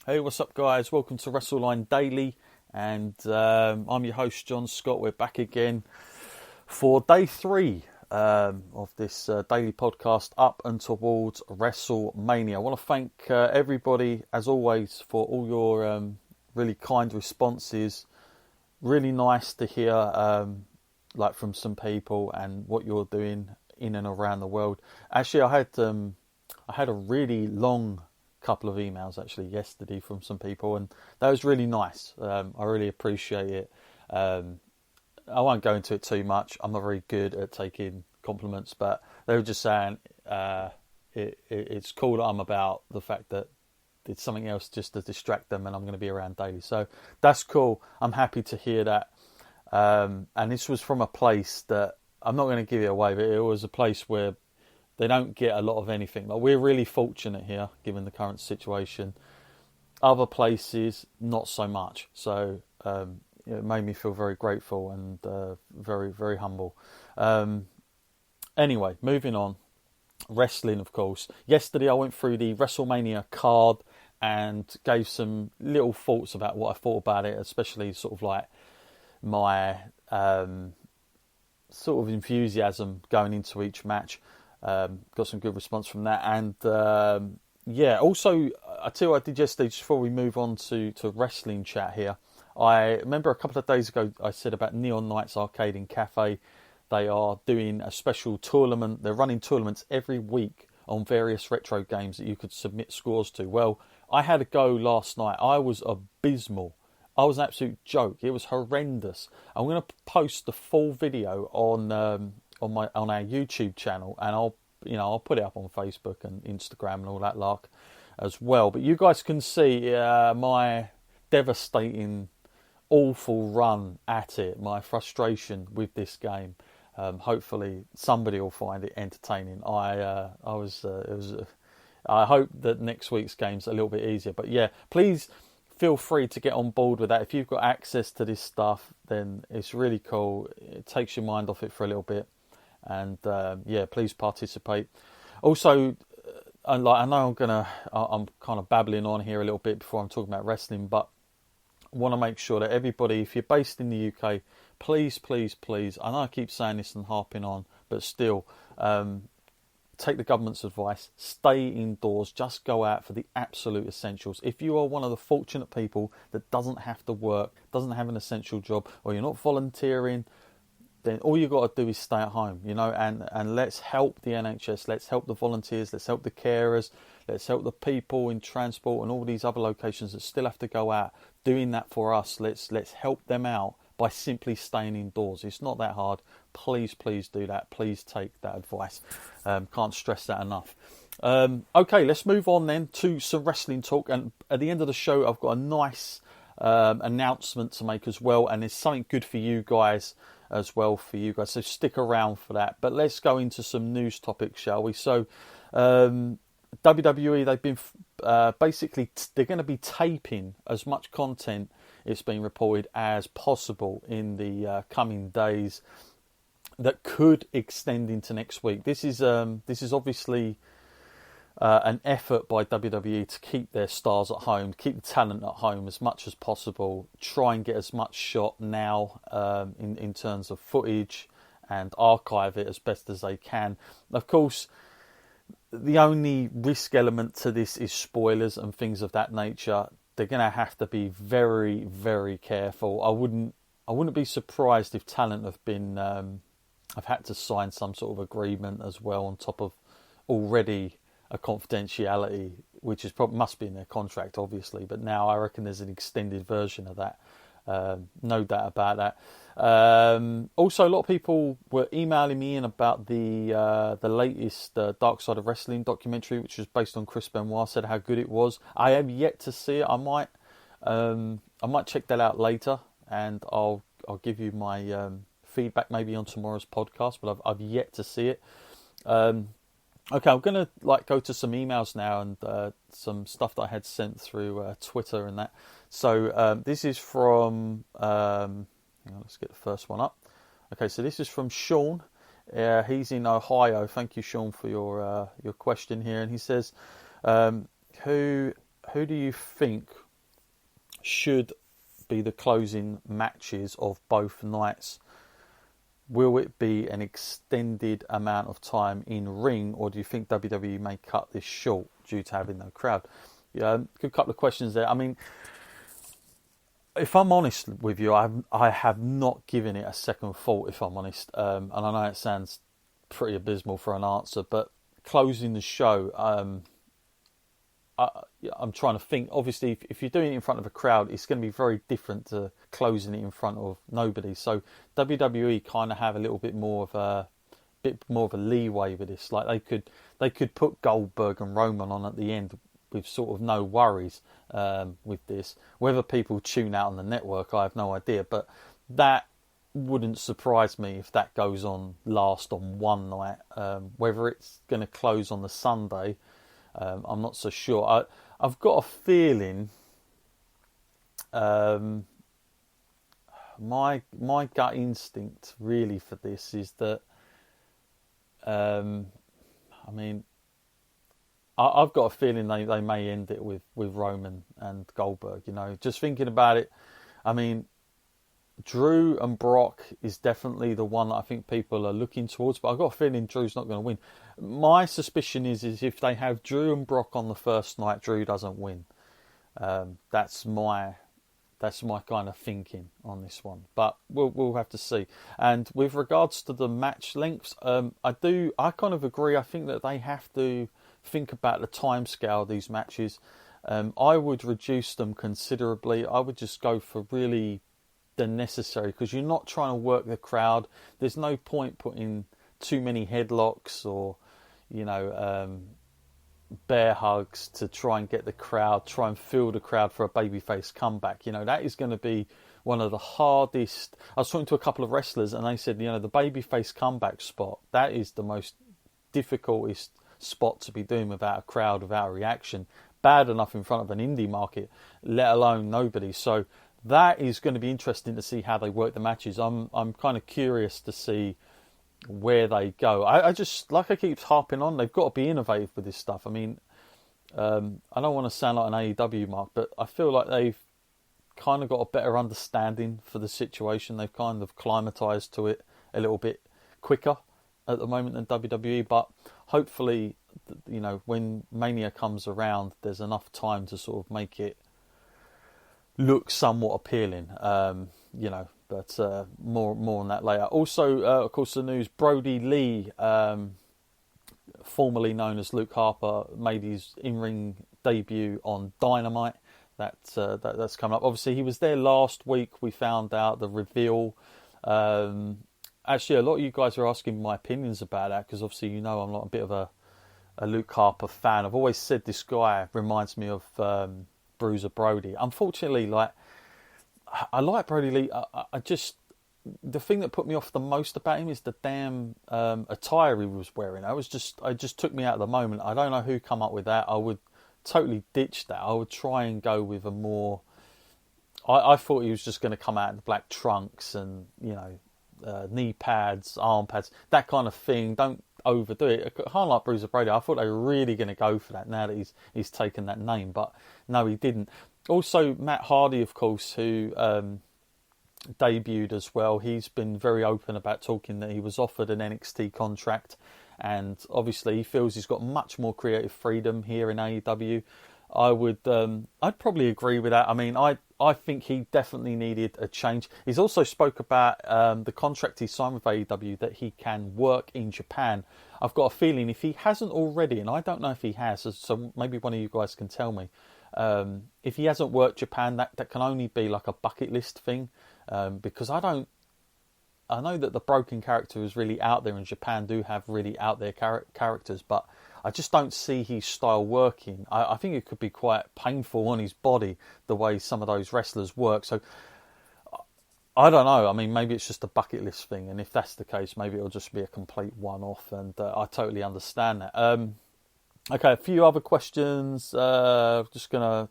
Hey, what's up, guys? Welcome to WrestleLine Daily, and I'm your host, John Scott. We're back again for day three of this daily podcast up and towards WrestleMania. I want to thank everybody, as always, for all your really kind responses. Really nice to hear, like from some people, and what you're doing in and around the world. Actually, I had a really long couple of emails actually yesterday from some people, and that was really nice. I really appreciate it. I won't go into it too much. I'm not very good at taking compliments, but they were just saying it's cool that I'm about the fact that it's something else just to distract them, and I'm going to be around daily. So that's cool. I'm happy to hear that. And this was from a place that I'm not going to give it away, but it was a place where they don't get a lot of anything. Like, we're really fortunate here, given the current situation. Other places, not so much. So it made me feel very grateful and very, very humble. Anyway, moving on. Wrestling, of course. Yesterday I went through the WrestleMania card and gave some little thoughts about what I thought about it, especially sort of like my sort of enthusiasm going into each match. Got some good response from that, and also I tell you what I did yesterday. Just before we move on to wrestling chat here, I remember a couple of days ago I said about Neon Nights Arcade and Cafe. They are doing a special tournament. They're running tournaments every week on various retro games that you could submit scores to. Well, I had a go last night. I was abysmal. I was an absolute joke. It was horrendous. I'm going to post the full video on our YouTube channel, and I'll put it up on Facebook and Instagram and all that lark as well. But you guys can see my devastating, awful run at it, my frustration with this game. Hopefully somebody will find it entertaining. I hope that next week's game's a little bit easier. But yeah, please feel free to get on board with that. If you've got access to this stuff, then it's really cool. It takes your mind off it for a little bit. And please participate. Also, I know I'm kind of babbling on here a little bit before I'm talking about wrestling, but I want to make sure that everybody, if you're based in the UK, please, I know I keep saying this and harping on, but still, take the government's advice, stay indoors, just go out for the absolute essentials. If you are one of the fortunate people that doesn't have to work, doesn't have an essential job, or you're not volunteering, then all you've got to do is stay at home, and let's help the NHS, let's help the volunteers, let's help the carers, let's help the people in transport and all these other locations that still have to go out, doing that for us. Let's help them out by simply staying indoors. It's not that hard. Please do that. Please take that advice. Can't stress that enough. Okay, let's move on then to some wrestling talk, and at the end of the show I've got a nice announcement to make as well, and there's something good for you guys as well for you guys, so stick around for that. But let's go into some news topics, shall we? So WWE, they've been basically they're going to be taping as much content, it's been reported, as possible in the coming days that could extend into next week. This is obviously an effort by WWE to keep their stars at home, keep the talent at home as much as possible, try and get as much shot now in terms of footage, and archive it as best as they can. Of course, the only risk element to this is spoilers and things of that nature. They're going to have to be very, very careful. I wouldn't be surprised if talent have had to sign some sort of agreement as well, on top of already a confidentiality, which must be in their contract, obviously. But now I reckon there's an extended version of that. No doubt about that. Also, a lot of people were emailing me in about the latest Dark Side of Wrestling documentary, which was based on Chris Benoit. Said how good it was. I have yet to see it. I might check that out later, and I'll give you my feedback maybe on tomorrow's podcast. But I've yet to see it. Okay, I'm going to go to some emails now, and some stuff that I had sent through Twitter and that. So this is from, hang on, let's get the first one up. Okay, so this is from Sean. He's in Ohio. Thank you, Sean, for your question here. And he says, who who do you think should be the closing matches of both nights? Will it be an extended amount of time in ring, or do you think WWE may cut this short due to having no crowd? Yeah, good couple of questions there. I mean, if I'm honest with you, I have not given it a second thought, if I'm honest. And I know it sounds pretty abysmal for an answer, but closing the show, I'm trying to think. Obviously, if you're doing it in front of a crowd, it's going to be very different to closing it in front of nobody. So WWE kind of have a little bit more of a leeway with this. Like they could put Goldberg and Roman on at the end with sort of no worries with this. Whether people tune out on the network, I have no idea. But that wouldn't surprise me if that goes on last on one night. Whether it's going to close on the Sunday, I'm not so sure. I've got a feeling. My gut instinct really for this is that. I mean, I've got a feeling they may end it with Roman and Goldberg. You know, just thinking about it. I mean, Drew and Brock is definitely the one that I think people are looking towards, but I've got a feeling Drew's not going to win. My suspicion is if they have Drew and Brock on the first night, Drew doesn't win. That's my kind of thinking on this one, but we'll have to see. And with regards to the match lengths, I kind of agree. I think that they have to think about the time scale of these matches. I would reduce them considerably. I would just go for really the necessary, because you're not trying to work the crowd. There's no point putting too many headlocks or, you know, bear hugs to try and get the crowd, try and fill the crowd for a babyface comeback. You know, that is going to be one of the hardest. I was talking to a couple of wrestlers and they said, you know, the babyface comeback spot, that is the most difficultest spot to be doing without a crowd, without a reaction. Bad enough in front of an indie market, let alone nobody. So that is going to be interesting to see how they work the matches. I'm kind of curious to see where they go. I just, like I keep harping on, they've got to be innovative with this stuff. I mean, I don't want to sound like an AEW mark, but I feel like they've kind of got a better understanding for the situation. They've kind of climatized to it a little bit quicker at the moment than WWE, but hopefully, you know, when Mania comes around, there's enough time to sort of make it look somewhat appealing, you know, but more on that later. Also, of course, the news, Brody Lee, formerly known as Luke Harper, made his in-ring debut on Dynamite. That's coming up. Obviously, he was there last week. We found out the reveal. Actually, a lot of you guys are asking my opinions about that, because obviously, you know, I'm not a bit of a Luke Harper fan. I've always said this guy reminds me of Bruiser Brody. Unfortunately, like, I like Brody Lee. I just, the thing that put me off the most about him is the damn attire he was wearing. It just took me out of the moment. I don't know who come up with that. I would totally ditch that. I would try and go with a more. I thought he was just going to come out in black trunks and, you know, knee pads, arm pads, that kind of thing. Don't overdo it. Kind of like Bruiser Brody. I thought they were really going to go for that now that he's taken that name, but no, he didn't. Also, Matt Hardy, of course, who debuted as well. He's been very open about talking that he was offered an NXT contract, and obviously he feels he's got much more creative freedom here in AEW. I'd probably agree with that. I mean, I think he definitely needed a change. He's also spoke about the contract he signed with AEW, that he can work in Japan. I've got a feeling if he hasn't already, and I don't know if he has, so maybe one of you guys can tell me, if he hasn't worked Japan, that can only be like a bucket list thing, because I know that the Broken character is really out there, and Japan do have really out there characters, but I just don't see his style working. I think it could be quite painful on his body, the way some of those wrestlers work. So, I don't know. I mean, maybe it's just a bucket list thing. And if that's the case, maybe it'll just be a complete one-off. And I totally understand that. Okay, a few other questions. Just going to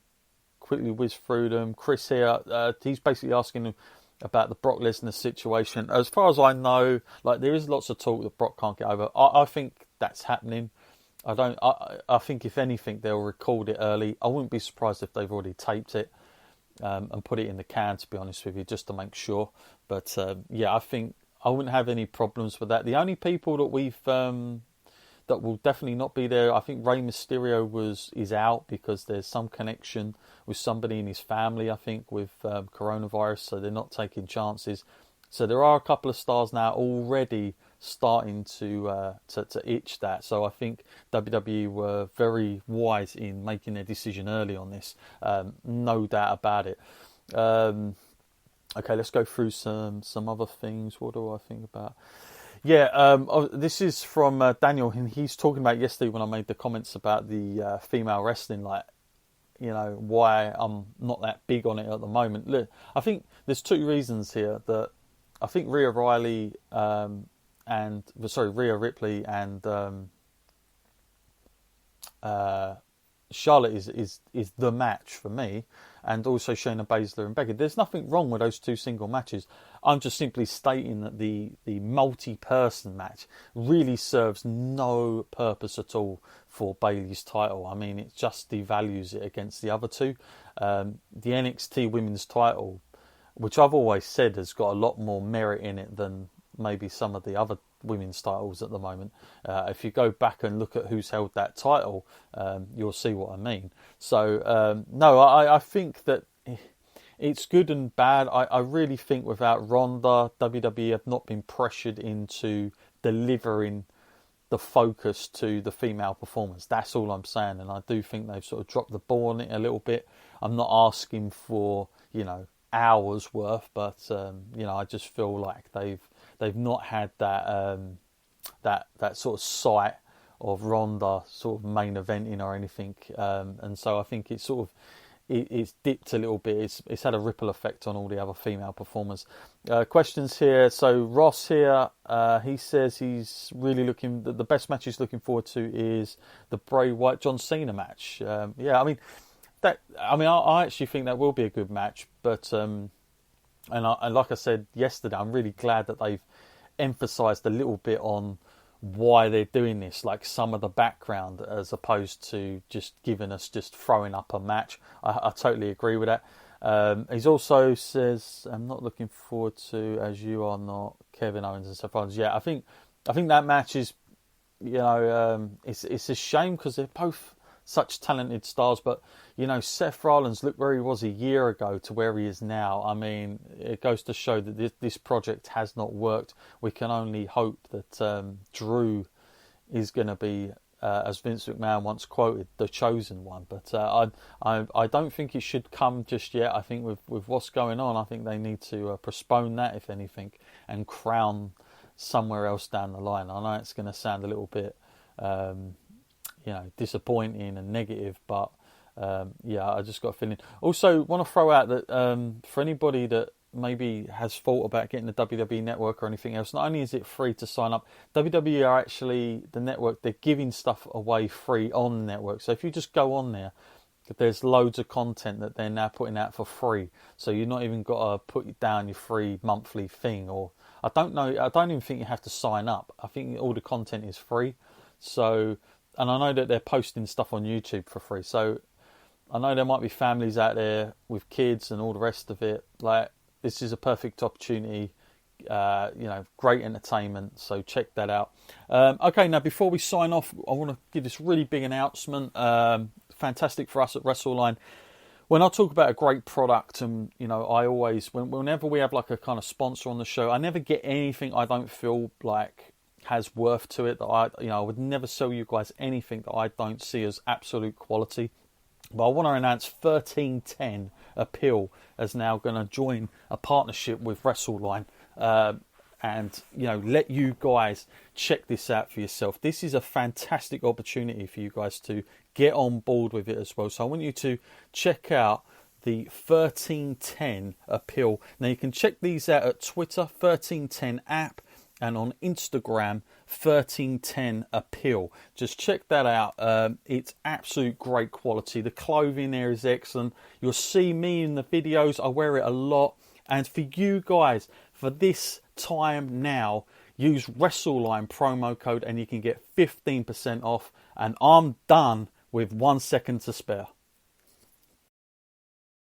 quickly whiz through them. Chris here, he's basically asking about the Brock Lesnar situation. As far as I know, like, there is lots of talk that Brock can't get over. I think that's happening. I don't. I think if anything, they'll record it early. I wouldn't be surprised if they've already taped it and put it in the can. To be honest with you, just to make sure. But yeah, I think I wouldn't have any problems with that. The only people that we've that will definitely not be there, I think Rey Mysterio is out because there's some connection with somebody in his family. I think with coronavirus, so they're not taking chances. So there are a couple of stars now already starting to itch that. So I think WWE were very wise in making their decision early on this. No doubt about it. Okay, let's go through some other things. What do I think about? Yeah, this is from Daniel, and he's talking about yesterday when I made the comments about the female wrestling, like, you know, why I'm not that big on it at the moment. Look, I think there's two reasons here. That I think Rhea Ripley and Charlotte is the match for me, and also Shayna Baszler and Becky. There's nothing wrong with those two single matches. I'm just simply stating that the multi-person match really serves no purpose at all for Bayley's title. I mean, it just devalues it against the other two. The NXT Women's title, which I've always said has got a lot more merit in it than maybe some of the other women's titles at the moment. If you go back and look at who's held that title, you'll see what I mean. So, no, I think that it's good and bad. I really think without Ronda, WWE have not been pressured into delivering the focus to the female performance. That's all I'm saying. And I do think they've sort of dropped the ball on it a little bit. I'm not asking for, you know, hours worth, but, you know, I just feel like they've not had that that sort of sight of Ronda sort of main eventing or anything, and so I think it's sort of it's dipped a little bit. It's had a ripple effect on all the other female performers. Questions here. So Ross here, he says he's really looking. The best match he's looking forward to is the Bray Wyatt John Cena match. Yeah, I mean I actually think that will be a good match, but. And like I said yesterday, I'm really glad that they've emphasised a little bit on why they're doing this, like some of the background, as opposed to just giving us just throwing up a match. I totally agree with that. He's also says, I'm not looking forward to, as you are not, Kevin Owens and Seth Rollins. Yeah, I think that match is, you know, it's a shame because they're both such talented stars, but you know, Seth Rollins, look where he was a year ago to where he is now. I mean, it goes to show that this project has not worked. We can only hope that Drew is going to be, as Vince McMahon once quoted, the chosen one. But I don't think it should come just yet. I think with what's going on, I think they need to postpone that, if anything, and crown somewhere else down the line. I know it's going to sound a little bit you know, disappointing and negative, but yeah, I just got a feeling. Also, want to throw out that for anybody that maybe has thought about getting the WWE Network or anything else, not only is it free to sign up, WWE are actually, the network, they're giving stuff away free on the network. So if you just go on there, there's loads of content that they're now putting out for free. So you're not even got to put down your free monthly thing, or I don't even think you have to sign up. I think all the content is free. So, and I know that they're posting stuff on YouTube for free. So I know there might be families out there with kids and all the rest of it. Like, this is a perfect opportunity. You know, great entertainment. So check that out. Okay, now before we sign off, I want to give this really big announcement. Fantastic for us at WrestleLine. When I talk about a great product, and you know, I always, whenever we have like a kind of sponsor on the show, I never get anything I don't feel like has worth to it. That I would never sell you guys anything that I don't see as absolute quality. But I want to announce 1310 Appeal is now going to join a partnership with WrestleLine, and you know, let you guys check this out for yourself. This is a fantastic opportunity for you guys to get on board with it as well. So I want you to check out the 1310 Appeal. Now you can check these out at Twitter, 1310 app, and on Instagram, 1310 Appeal. Just check that out. It's absolute great quality. The clothing there is excellent. You'll see me in the videos. I wear it a lot. And for you guys, for this time now, use WrestleLine promo code and you can get 15% off. and I'm done with 1 second to spare.